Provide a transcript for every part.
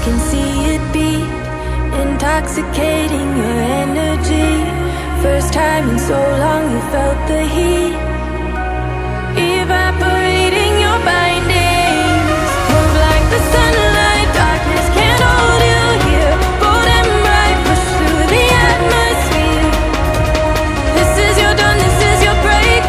can see it beat, intoxicating your energy. First time in so long you felt the heat, evaporating your bindings. Move like the sunlight, darkness can't hold you here. Bold and bright, push through the atmosphere. This is your dawn, this is your break.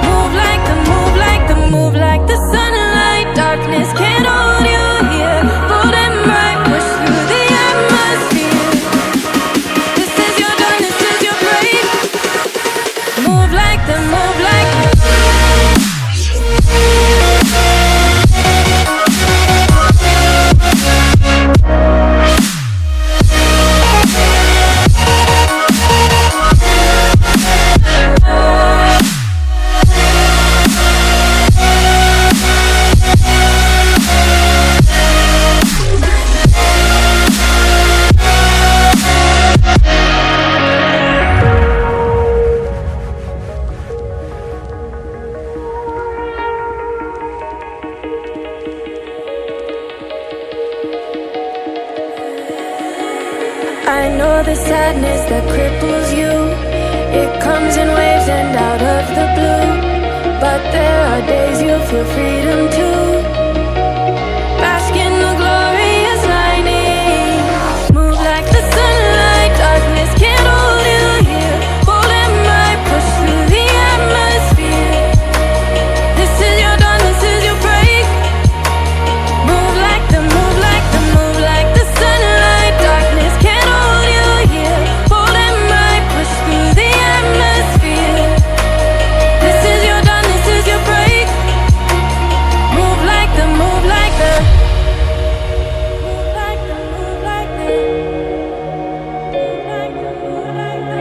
Move like the, move like the, move like the sunlight, darkness can't hold you here. Bold and bright, push through the atmosphere. This is your dawn, this is your break. Move like the, move like the. I know the sadness that cripples you. It comes in waves and out of the blue. But there are days you feel freedom too. Bask in the glorious lightning. Move like the sunlight, darkness can't hold you here. Bold and bright, push through the atmosphere. This is your dawn, this is your break. Move like the, move like the, move like the sunlight, darkness can't hold you here. Bold and bright, push through the atmosphere. This is your dawn, this is your break. Move like the, move like the, move like the, move like the, move like the, move like the.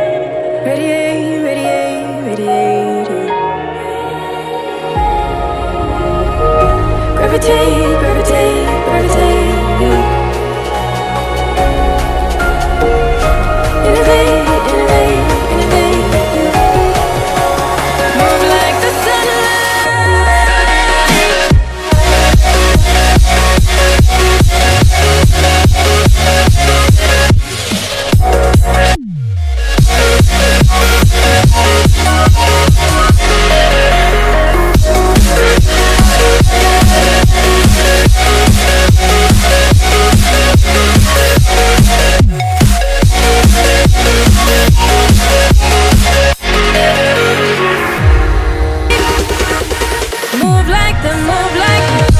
Radiate, radiate, radiate. Gravitate, gravitate, gravitate. Innovate, innovate, innovate. Move like the sunlight. Move like the, move like the.